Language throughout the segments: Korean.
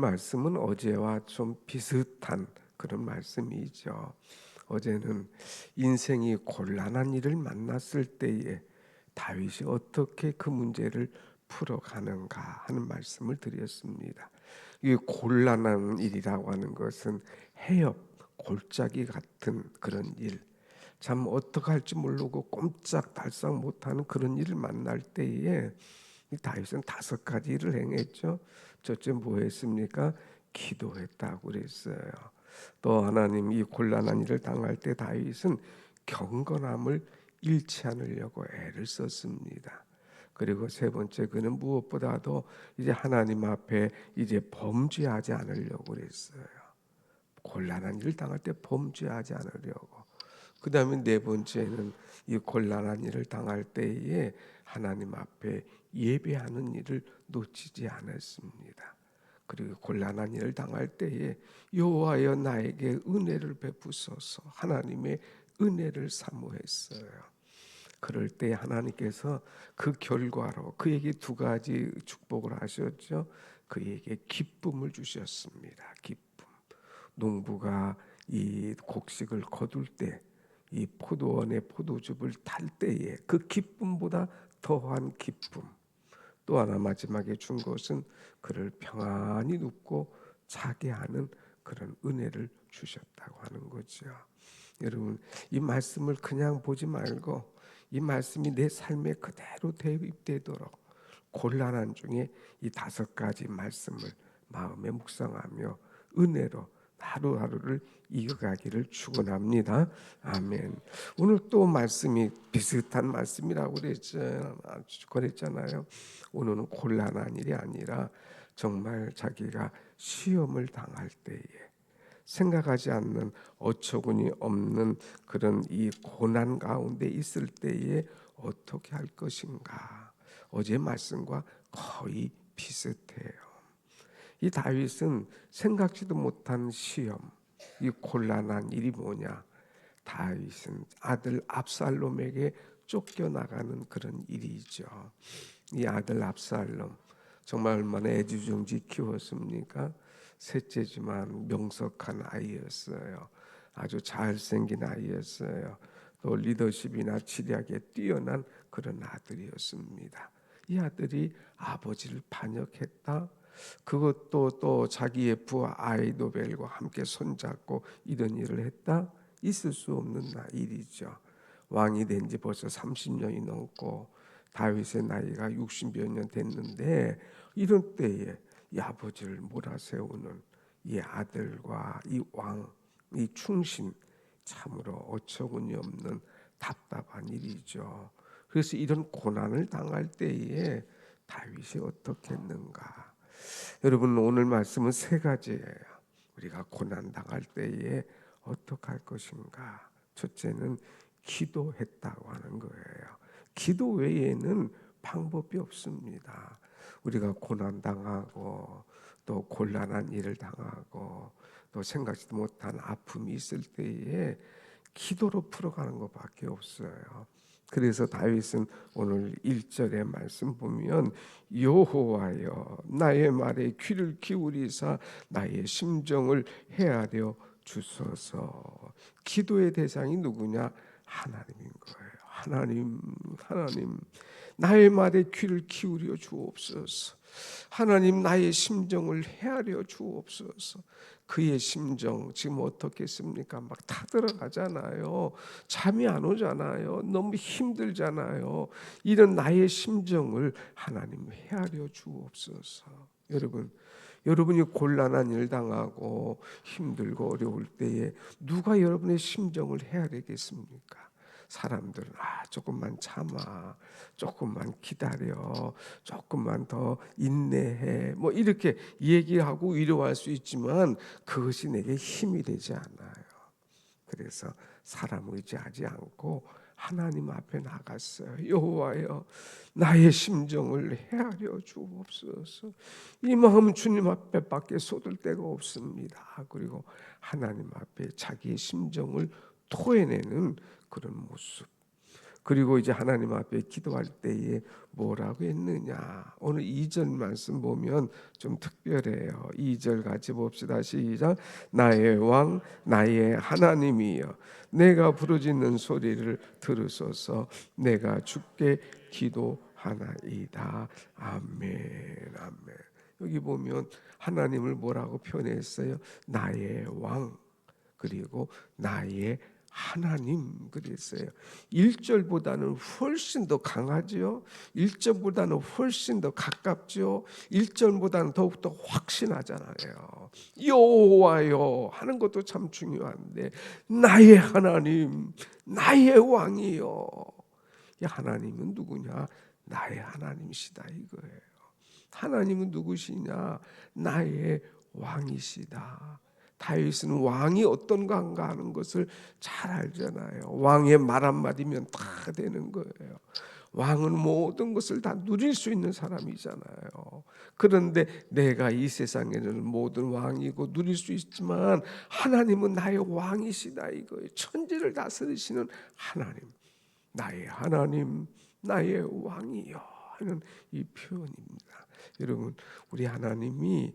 말씀은 어제와 좀 비슷한 그런 말씀이죠. 어제는 인생이 곤란한 일을 만났을 때에 다윗이 어떻게 그 문제를 풀어가는가 하는 말씀을 드렸습니다. 이 곤란한 일이라고 하는 것은 해협, 골짜기 같은 그런 일, 참 어떻게 할지 모르고 꼼짝달싹 못하는 그런 일을 만날 때에 이 다윗은 5가지 일을 행했죠. 첫째 뭐 했습니까? 기도했다고 그랬어요. 또 하나님 이 곤란한 일을 당할 때 다윗은 경건함을 잃지 않으려고 애를 썼습니다. 그리고 세 번째 그는 무엇보다도 이제 하나님 앞에 이제 범죄하지 않으려고 그랬어요. 곤란한 일을 당할 때 범죄하지 않으려고. 그 다음에 네 번째는 이 곤란한 일을 당할 때에 하나님 앞에 예배하는 일을 놓치지 않았습니다. 그리고 곤란한 일을 당할 때에 여호와여 나에게 은혜를 베푸소서 하나님의 은혜를 사모했어요. 그럴 때 하나님께서 그 결과로 그에게 2가지 축복을 하셨죠. 그에게 기쁨을 주셨습니다. 기쁨. 농부가 이 곡식을 거둘 때, 이 포도원의 포도즙을 탈 때에 그 기쁨보다 더한 기쁨. 또 하나 마지막에 준 것은 그를 평안히 눕고 자게 하는 그런 은혜를 주셨다고 하는 거죠. 여러분, 이 말씀을 그냥 보지 말고 이 말씀이 내 삶에 그대로 대입되도록 곤란한 중에 이 5가지 말씀을 마음에 묵상하며 은혜로 하루하루를 이어가기를 축원합니다. 아멘. 오늘 또 말씀이 비슷한 말씀이라고 그랬잖아요. 오늘은 곤란한 일이 아니라 정말 자기가 시험을 당할 때에 생각하지 않는 어처구니 없는 그런 이 고난 가운데 있을 때에 어떻게 할 것인가. 어제 말씀과 거의 비슷해요. 이 다윗은 생각지도 못한 시험, 이 곤란한 일이 뭐냐? 다윗은 아들 압살롬에게 쫓겨나가는 그런 일이죠. 이 아들 압살롬 정말 얼마나 애지중지 키웠습니까? 셋째지만 명석한 아이였어요. 아주 잘생긴 아이였어요. 또 리더십이나 지략에 뛰어난 그런 아들이었습니다. 이 아들이 아버지를 반역했다. 그것도 또 자기의 부하 아이도벨과 함께 손잡고 이런 일을 했다. 있을 수 없는 일이죠. 왕이 된 지 벌써 30년이 넘고 다윗의 나이가 60여 년 됐는데 이런 때에 이 아버지를 몰아세우는 이 아들과 이 왕, 이 충신 참으로 어처구니 없는 답답한 일이죠. 그래서 이런 고난을 당할 때에 다윗이 어떻게 했는가? 여러분 오늘 말씀은 3가지예요. 우리가 고난 당할 때에 어떻게 할 것인가? 첫째는 기도했다고 하는 거예요. 기도 외에는 방법이 없습니다. 우리가 고난 당하고 또 곤란한 일을 당하고 또 생각지도 못한 아픔이 있을 때에 기도로 풀어가는 것밖에 없어요. 그래서 다윗은 오늘 1절의 말씀 보면 여호와여 나의 말에 귀를 기울이사 나의 심정을 헤아려 주소서. 기도의 대상이 누구냐? 하나님인 거예요. 하나님 나의 말에 귀를 기울여 주옵소서. 하나님 나의 심정을 헤아려 주옵소서. 그의 심정 지금 어떻겠습니까? 막 타들어가잖아요. 잠이 안 오잖아요. 너무 힘들잖아요. 이런 나의 심정을 하나님 헤아려 주옵소서. 여러분이 곤란한 일 당하고 힘들고 어려울 때에 누가 여러분의 심정을 헤아리겠습니까? 사람들은 조금만 참아, 조금만 기다려, 조금만 더 인내해, 뭐 이렇게 얘기하고 위로할 수 있지만 그것이 내게 힘이 되지 않아요. 그래서 사람 의지하지 않고 하나님 앞에 나갔어요. 여호와여 나의 심정을 헤아려 주옵소서. 이 마음 주님 앞에밖에 쏟을 데가 없습니다. 그리고 하나님 앞에 자기의 심정을 토해내는 그런 모습. 그리고 이제 하나님 앞에 기도할 때에 뭐라고 했느냐. 오늘 2절 말씀 보면 좀 특별해요. 2절 같이 봅시다. 시작. 나의 왕 나의 하나님이여 내가 부르짖는 소리를 들으소서. 내가 주께 기도하나이다. 아멘. 아멘. 여기 보면 하나님을 뭐라고 표현했어요? 나의 왕 그리고 나의 하나님 그랬어요. 1절보다는 훨씬 더 강하지요. 1절보다는 훨씬 더 가깝지요. 1절보다는 더욱더 확신하잖아요. 여호와여 하는 것도 참 중요한데 나의 하나님, 나의 왕이여. 이 하나님은 누구냐? 나의 하나님이시다 이거예요. 하나님은 누구시냐? 나의 왕이시다. 다윗은 왕이 어떤가 하는 것을 잘 알잖아요. 왕의 말 한마디면 다 되는 거예요. 왕은 모든 것을 다 누릴 수 있는 사람이잖아요. 그런데 내가 이 세상에는 모든 왕이고 누릴 수 있지만 하나님은 나의 왕이시다 이거예요. 천지를 다스리시는 하나님, 나의 하나님, 나의 왕이요 하는 이 표현입니다. 여러분, 우리 하나님이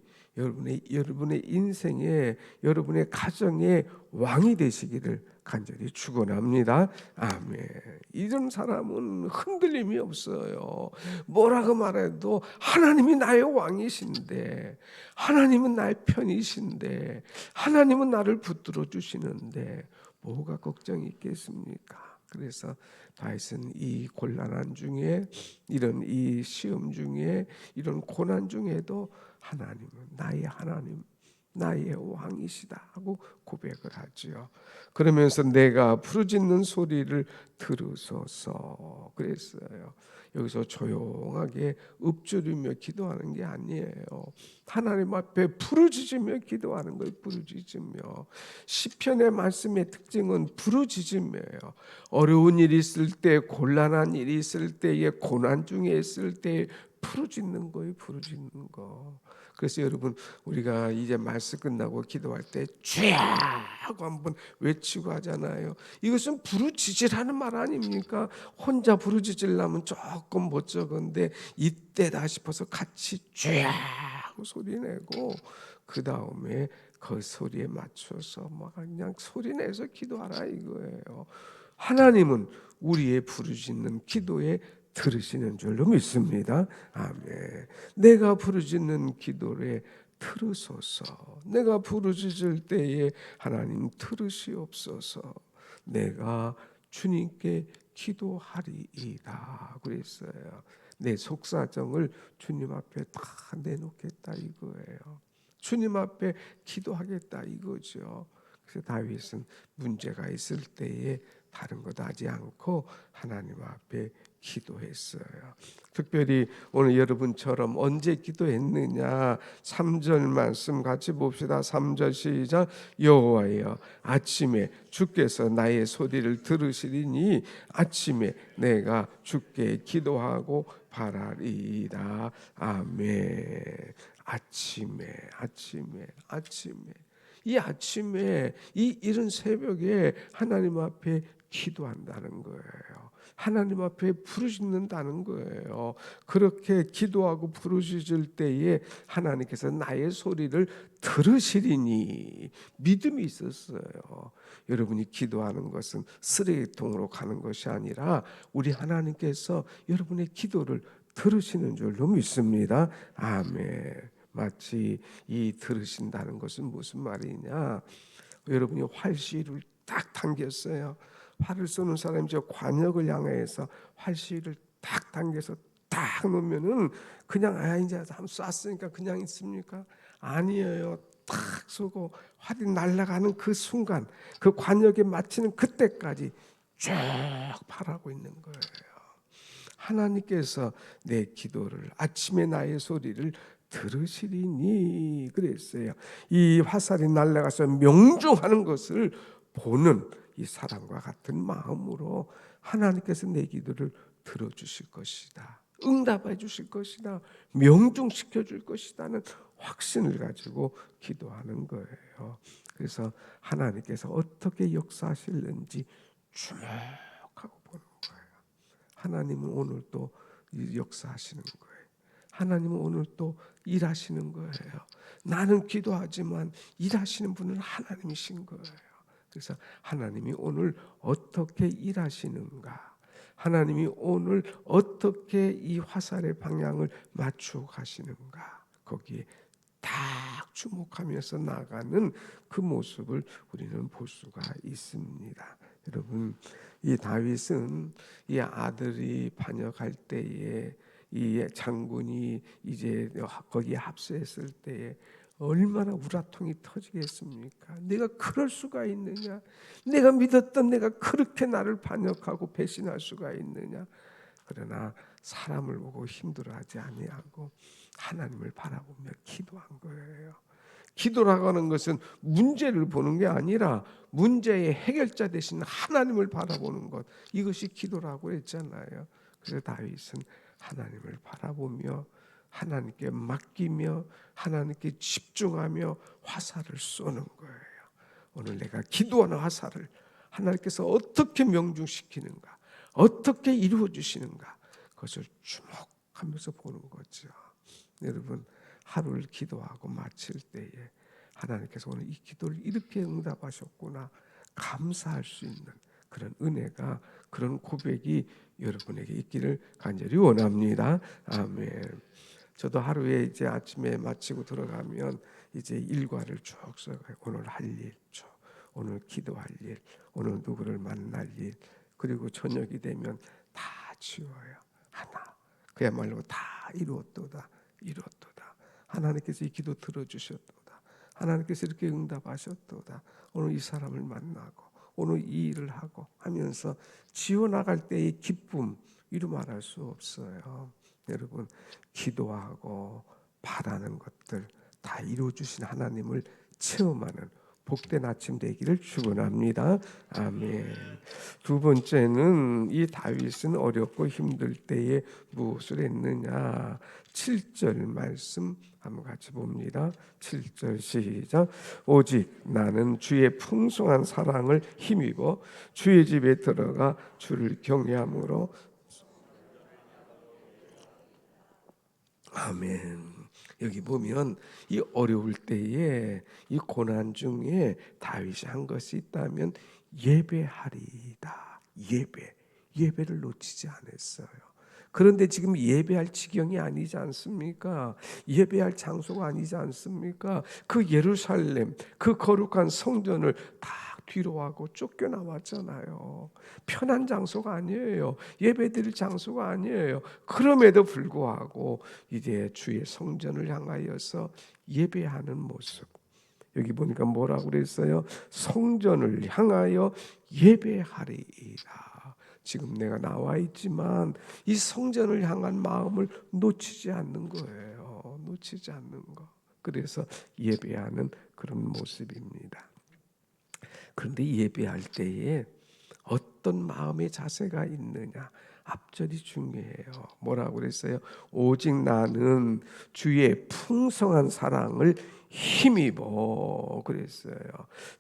여러분의 인생에 여러분의 가정의 왕이 되시기를 간절히 축원합니다. 아멘. 이런 사람은 흔들림이 없어요. 뭐라고 말해도 하나님이 나의 왕이신데, 하나님은 나의 편이신데, 하나님은 나를 붙들어 주시는데 뭐가 걱정이 있겠습니까? 그래서 다윗은 이 곤란한 중에 이런 이 시험 중에 이런 고난 중에도 하나님은 나의 하나님 나의 왕이시다 하고 고백을 하지요. 그러면서 내가 부르짖는 소리를 들으소서 그랬어요. 여기서 조용하게 읊조리며 기도하는 게 아니에요. 하나님 앞에 부르짖으며 기도하는 거예요. 부르짖으며. 시편의 말씀의 특징은 부르짖음이에요. 어려운 일이 있을 때, 곤란한 일이 있을 때에, 고난 중에 있을 때 부르짖는 거예요. 부르짖는 거. 그래서 여러분 우리가 이제 말씀 끝나고 기도할 때 주야 하고 한번 외치고 하잖아요. 이것은 부르짖으라는 말 아닙니까? 혼자 부르짖으려면 조금 못 적은데 이때다 싶어서 같이 주야 하고 소리내고 그 다음에 그 소리에 맞춰서 막 그냥 소리내서 기도하라 이거예요. 하나님은 우리의 부르짖는 기도에 들으시는 줄로 믿습니다. 아멘. 내가 부르짖는 기도에 들으소서. 내가 부르짖을 때에 하나님 들으시옵소서. 내가 주님께 기도하리이다 그랬어요. 내 속사정을 주님 앞에 다 내놓겠다 이거예요. 주님 앞에 기도하겠다 이거죠. 그래서 다윗은 문제가 있을 때에 다른 것 하지 않고 하나님 앞에 기도했어요. 특별히 오늘 여러분처럼 언제 기도했느냐 3절 말씀 같이 봅시다. 3절 시작. 여호와여 아침에 주께서 나의 소리를 들으시리니 아침에 내가 주께 기도하고 바라리이다. 아멘. 아침에 이 아침에 이 이른 새벽에 하나님 앞에 기도한다는 거예요. 하나님 앞에 부르짖는다는 거예요. 그렇게 기도하고 부르짖을 때에 하나님께서 나의 소리를 들으시리니 믿음이 있었어요. 여러분이 기도하는 것은 쓰레기통으로 가는 것이 아니라 우리 하나님께서 여러분의 기도를 들으시는 줄로 믿습니다. 아멘. 마치 이 들으신다는 것은 무슨 말이냐? 여러분이 활시를 딱 당겼어요. 활을 쏘는 사람이 저 관역을 향해서 활시를 딱 당겨서 딱 놓으면은 그냥 이제 한번 쐈으니까 그냥 있습니까? 아니에요. 딱 쏘고 활이 날아가는 그 순간, 그 관역에 맞히는 그때까지 쭉 바라고 있는 거예요. 하나님께서 내 기도를 아침에 나의 소리를 들으시리니 그랬어요. 이 화살이 날아가서 명중하는 것을 보는 이 사람과 같은 마음으로 하나님께서 내 기도를 들어주실 것이다. 응답해 주실 것이다. 명중시켜 줄 것이다는 확신을 가지고 기도하는 거예요. 그래서 하나님께서 어떻게 역사하실는지 주목하고 보는 거예요. 하나님은 오늘 또 역사하시는 거예요. 하나님은 오늘 또 일하시는 거예요. 나는 기도하지만 일하시는 분은 하나님이신 거예요. 그래서 하나님이 오늘 어떻게 일하시는가, 하나님이 오늘 어떻게 이 화살의 방향을 맞추어 가시는가, 거기에 딱 주목하면서 나가는 그 모습을 우리는 볼 수가 있습니다. 여러분, 이 다윗은 이 아들이 반역할 때에 이 장군이 이제 거기에 합세했을 때에 얼마나 우라통이 터지겠습니까? 내가 그럴 수가 있느냐? 내가 믿었던 내가 그렇게 나를 반역하고 배신할 수가 있느냐? 그러나 사람을 보고 힘들어하지 아니하고 하나님을 바라보며 기도한 거예요. 기도라고 하는 것은 문제를 보는 게 아니라 문제의 해결자 되신 하나님을 바라보는 것, 이것이 기도라고 했잖아요. 그래서 다윗은 하나님을 바라보며 하나님께 맡기며 하나님께 집중하며 화살을 쏘는 거예요. 오늘 내가 기도하는 화살을 하나님께서 어떻게 명중시키는가, 어떻게 이루어 주시는가, 그것을 주목하면서 보는 거죠. 여러분, 하루를 기도하고 마칠 때에 하나님께서 오늘 이 기도를 이렇게 응답하셨구나 감사할 수 있는 그런 은혜가, 그런 고백이 여러분에게 있기를 간절히 원합니다. 아멘. 저도 하루에 이제 아침에 마치고 들어가면 이제 일과를 쭉 써가요. 오늘 할 일, 오늘 기도할 일, 오늘 누구를 만날 일, 그리고 저녁이 되면 다 지워요. 하나, 그야말로 다 이루었도다. 하나님께서 이 기도 들어주셨도다. 하나님께서 이렇게 응답하셨도다. 오늘 이 사람을 만나고 오늘 이 일을 하고 하면서 지워나갈 때의 기쁨, 이루 말할 수 없어요. 여러분, 기도하고 바라는 것들 다 이루어주신 하나님을 체험하는 복된 아침 되기를 축원합니다. 아멘. 두 번째는 이 다윗은 어렵고 힘들 때에 무엇을 했느냐. 7절 말씀 한번 같이 봅니다. 7절 시작. 오직 나는 주의 풍성한 사랑을 힘입어 주의 집에 들어가 주를 경외함으로. 아멘. 여기 보면 이 어려울 때에 이 고난 중에 다윗이 한 것이 있다면 예배하리이다. 예배를 놓치지 않았어요. 그런데 지금 예배할 지경이 아니지 않습니까? 예배할 장소가 아니지 않습니까? 그 예루살렘, 그 거룩한 성전을 다 뒤로 하고 쫓겨나왔잖아요. 편한 장소가 아니에요. 예배드릴 장소가 아니에요. 그럼에도 불구하고 이제 주의 성전을 향하여서 예배하는 모습. 여기 보니까 뭐라고 그랬어요? 성전을 향하여 예배하리이다. 지금 내가 나와 있지만 이 성전을 향한 마음을 놓치지 않는 거예요. 놓치지 않는 거. 그래서 예배하는 그런 모습입니다. 그런데 예배할 때에 어떤 마음의 자세가 있느냐, 앞절이 중요해요. 뭐라고 그랬어요? 오직 나는 주의 풍성한 사랑을 힘입어 그랬어요.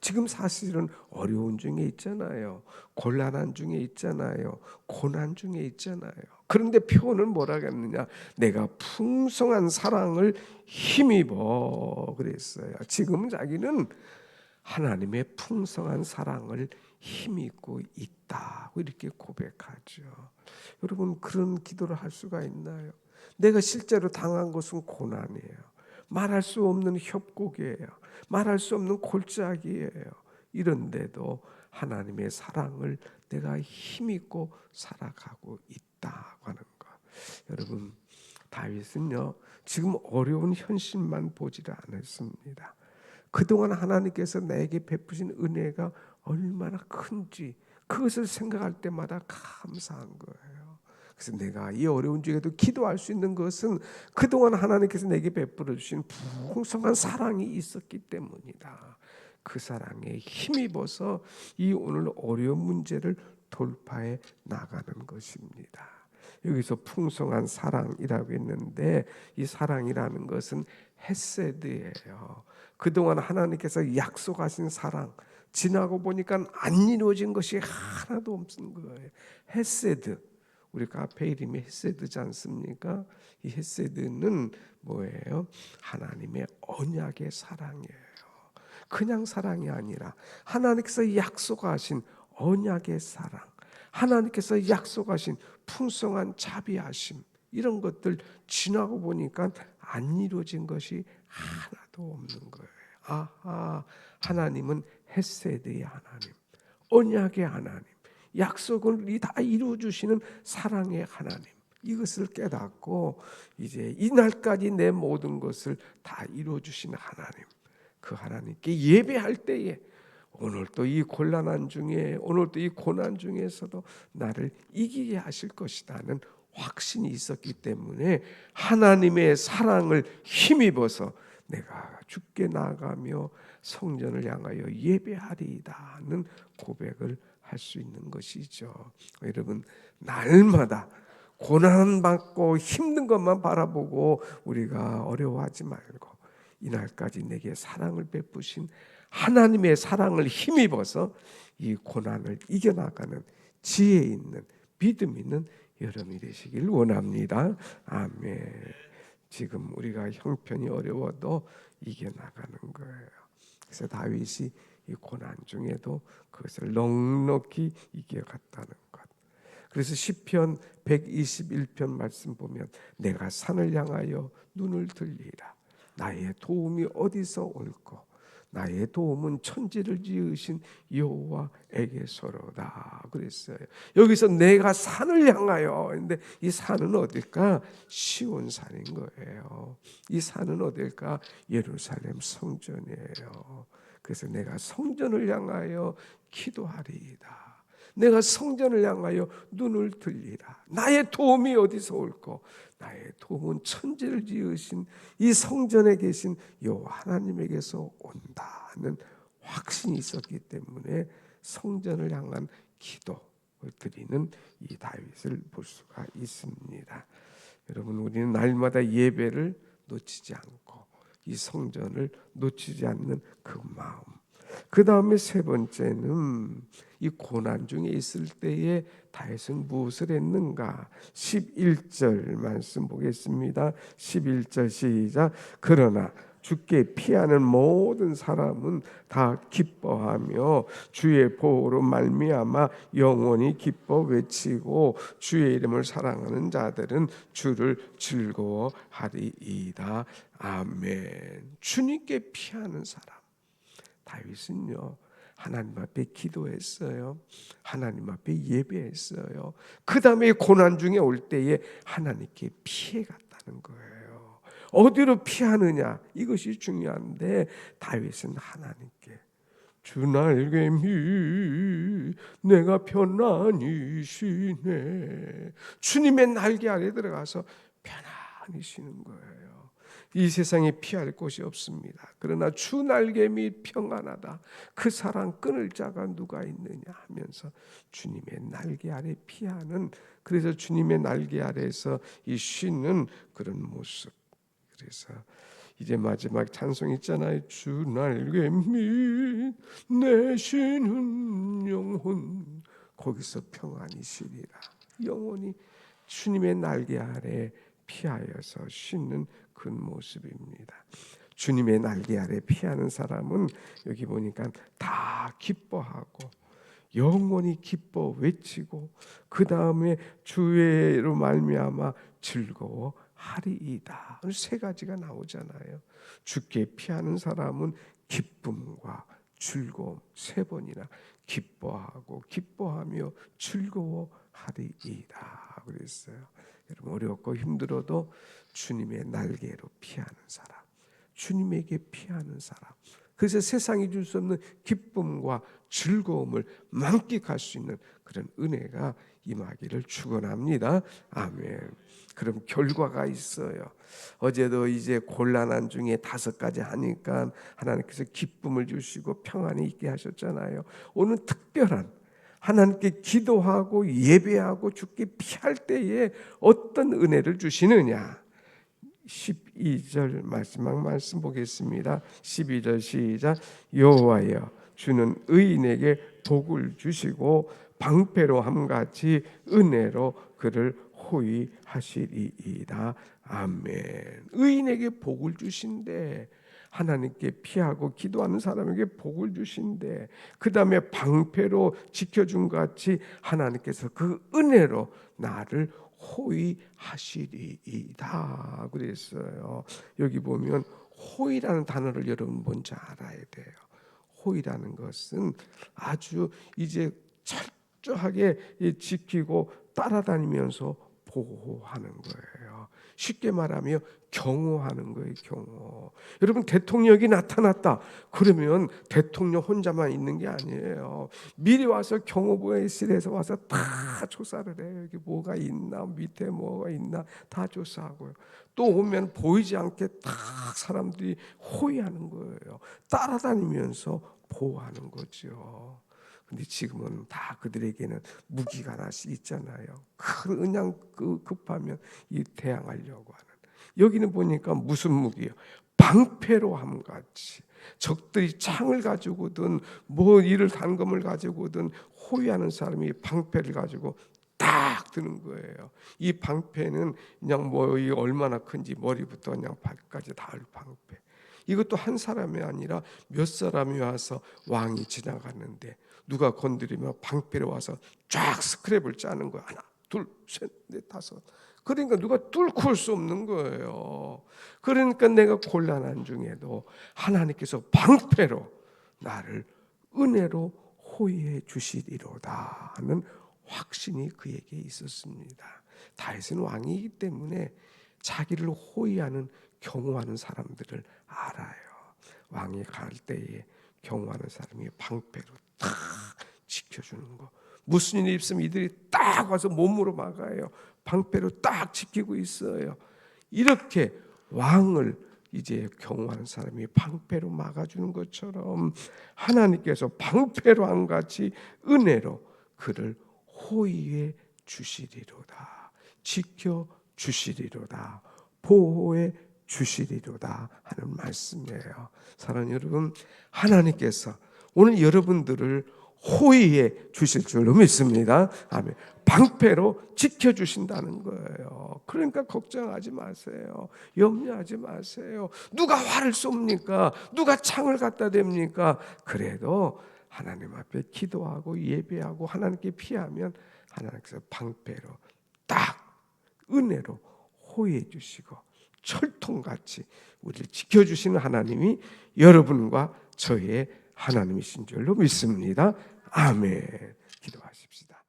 지금 사실은 어려운 중에 있잖아요. 곤란한 중에 있잖아요. 고난 중에 있잖아요. 그런데 표현은 뭐라고 했느냐? 내가 풍성한 사랑을 힘입어 그랬어요. 지금 자기는 하나님의 풍성한 사랑을 힘입고 있다고 이렇게 고백하죠. 여러분, 그런 기도를 할 수가 있나요? 내가 실제로 당한 것은 고난이에요. 말할 수 없는 협곡이에요. 말할 수 없는 골짜기예요. 이런데도 하나님의 사랑을 내가 힘입고 살아가고 있다고 하는 것. 여러분, 다윗은요 지금 어려운 현실만 보지를 않았습니다. 그동안 하나님께서 나에게 베푸신 은혜가 얼마나 큰지 그것을 생각할 때마다 감사한 거예요. 그래서 내가 이 어려운 중에도 기도할 수 있는 것은 그동안 하나님께서 내게 베풀어 주신 풍성한 사랑이 있었기 때문이다. 그 사랑에 힘입어서 이 오늘 어려운 문제를 돌파해 나가는 것입니다. 여기서 풍성한 사랑이라고 했는데 이 사랑이라는 것은 헤세드예요. 그동안 하나님께서 약속하신 사랑 지나고 보니까 안 이루어진 것이 하나도 없는 거예요. 헤세드. 우리 카페 이름이 헤세드지 않습니까? 이 헤세드는 뭐예요? 하나님의 언약의 사랑이에요. 그냥 사랑이 아니라 하나님께서 약속하신 언약의 사랑, 하나님께서 약속하신 풍성한 자비하심, 이런 것들 지나고 보니까 안 이루어진 것이 하나도 없는 거예요. 아하, 하나님은 헤세드의 하나님, 언약의 하나님, 약속을 다 이루어 주시는 사랑의 하나님, 이것을 깨닫고 이제 이날까지 내 모든 것을 다 이루어 주시는 하나님, 그 하나님께 예배할 때에 오늘도 이 곤란한 중에, 오늘도 이 고난 중에서도 나를 이기게 하실 것이라는 확신이 있었기 때문에 하나님의 사랑을 힘입어서 내가 주께 나아가며 성전을 향하여 예배하리이다는 고백을 할 수 있는 것이죠. 여러분, 날마다 고난받고 힘든 것만 바라보고 우리가 어려워하지 말고 이날까지 내게 사랑을 베푸신 하나님의 사랑을 힘입어서 이 고난을 이겨나가는 지혜 있는, 믿음 있는 여러분이 되시길 원합니다. 아멘. 지금 우리가 형편이 어려워도 이겨나가는 거예요. 그래서 다윗이 이 고난 중에도 그것을 넉넉히 이겨갔다는 것. 그래서 시편 121편 말씀 보면 내가 산을 향하여 눈을 들리라. 나의 도움이 어디서 올꼬? 나의 도움은 천지를 지으신 여호와에게서로다 그랬어요. 여기서 내가 산을 향하여, 근데 이 산은 어딜까? 시온산인 거예요. 이 산은 어딜까? 예루살렘 성전이에요. 그래서 내가 성전을 향하여 기도하리이다. 내가 성전을 향하여 눈을 들리라. 나의 도움이 어디서 올꼬? 나의 도움은 천지를 지으신 이 성전에 계신 여호와 하나님에게서 온다는 확신이 있었기 때문에 성전을 향한 기도를 드리는 이 다윗을 볼 수가 있습니다. 여러분, 우리는 날마다 예배를 놓치지 않고 이 성전을 놓치지 않는 그 마음. 그 다음에 세 번째는 이 고난 중에 있을 때에 다윗은 무엇을 했는가? 11절 말씀 보겠습니다. 11절 시작. 그러나 주께 피하는 모든 사람은 다 기뻐하며 주의 보호로 말미암아 영원히 기뻐 외치고 주의 이름을 사랑하는 자들은 주를 즐거워하리이다. 아멘. 주님께 피하는 사람. 다윗은요, 하나님 앞에 기도했어요. 하나님 앞에 예배했어요. 그 다음에 고난 중에 올 때에 하나님께 피해갔다는 거예요. 어디로 피하느냐, 이것이 중요한데 다윗은 하나님께 주 날개미 내가 편안히 쉬네. 주님의 날개 아래 들어가서 편안히 쉬는 거예요. 이 세상에 피할 곳이 없습니다. 그러나 주 날개미 평안하다. 그 사랑 끊을 자가 누가 있느냐 하면서 주님의 날개 아래 피하는, 그래서 주님의 날개 아래에서 이 쉬는 그런 모습. 그래서 이제 마지막 찬송 있잖아요. 주 날개미 내 쉬는 영혼, 거기서 평안히 쉬리라. 영혼이 주님의 날개 아래 피하여서 쉬는 그 모습입니다. 주님의 날개 아래 피하는 사람은 여기 보니까 다 기뻐하고 영원히 기뻐 외치고 그 다음에 주의로 말미암아 즐거워하리이다. 세 가지가 나오잖아요. 주께 피하는 사람은 기쁨과 즐거움, 세 번이나 기뻐하고 기뻐하며 즐거워하리이다 그랬어요. 여러분, 어렵고 힘들어도 주님의 날개로 피하는 사람, 주님에게 피하는 사람, 그래서 세상이 줄 수 없는 기쁨과 즐거움을 만끽할 수 있는 그런 은혜가 임하기를 축원합니다. 아멘. 그럼 결과가 있어요. 어제도 이제 곤란한 중에 5가지 하니까 하나님께서 기쁨을 주시고 평안이 있게 하셨잖아요. 오늘 특별한 하나님께 기도하고 예배하고 주께 피할 때에 어떤 은혜를 주시느냐? 12절 마지막 말씀 보겠습니다. 12절 시작. 여호와여 주는 의인에게 복을 주시고 방패로 함같이 은혜로 그를 호위하시리이다. 아멘. 의인에게 복을 주신대. 하나님께 피하고 기도하는 사람에게 복을 주신대. 그 다음에 방패로 지켜준 것 같이 하나님께서 그 은혜로 나를 호위하시리이다 그랬어요. 여기 보면 호위라는 단어를 여러분 먼저 알아야 돼요. 호위라는 것은 아주 이제 철저하게 지키고 따라다니면서 보호하는 거예요. 쉽게 말하면 경호하는 거예요. 경호. 여러분 대통령이 나타났다 그러면 대통령 혼자만 있는 게 아니에요. 미리 와서 경호부에서 와서 다 조사를 해요. 여기 뭐가 있나, 밑에 뭐가 있나 다 조사하고요. 또 오면 보이지 않게 다 사람들이 호위하는 거예요. 따라다니면서 보호하는 거죠. 근데 지금은 다 그들에게는 무기가 하나씩 있잖아요. 그냥 급하면 이 대항하려고 하는. 여기는 보니까 무슨 무기예요? 방패로 함같이 적들이 창을 가지고든 뭐 이를 단검을 가지고든 호위하는 사람이 방패를 가지고 딱 드는 거예요. 이 방패는 그냥 뭐 얼마나 큰지 머리부터 그냥 발까지 닿을 방패. 이것도 한 사람이 아니라 몇 사람이 와서 왕이 지나갔는데 누가 건드리면 방패로 와서 쫙 스크랩을 짜는 거야. 하나, 둘, 셋, 넷, 다섯. 그러니까 누가 뚫고 올 수 없는 거예요. 그러니까 내가 곤란한 중에도 하나님께서 방패로 나를 은혜로 호위해 주시리로다 하는 확신이 그에게 있었습니다. 다윗은 왕이기 때문에 자기를 호위하는 경호하는 사람들을 알아요. 왕이 갈 때에 경호하는 사람이 방패로 딱 지켜주는 거. 무슨 일이 있으면 이들이 딱 와서 몸으로 막아요. 방패로 딱 지키고 있어요. 이렇게 왕을 이제 경호하는 사람이 방패로 막아주는 것처럼 하나님께서 방패로 한같이 은혜로 그를 호위해 주시리로다. 지켜 주시리로다. 보호해 주시리로다 하는 말씀이에요. 사랑하는 여러분, 하나님께서 오늘 여러분들을 호위해 주실 줄로 믿습니다. 아멘. 방패로 지켜주신다는 거예요. 그러니까 걱정하지 마세요. 염려하지 마세요. 누가 활을 쏩니까? 누가 창을 갖다 댑니까? 그래도 하나님 앞에 기도하고 예배하고 하나님께 피하면 하나님께서 방패로 딱 은혜로 호위해 주시고 철통같이 우리를 지켜주시는 하나님이 여러분과 저의 하나님이신 줄로 믿습니다. 아멘. 기도하십시다.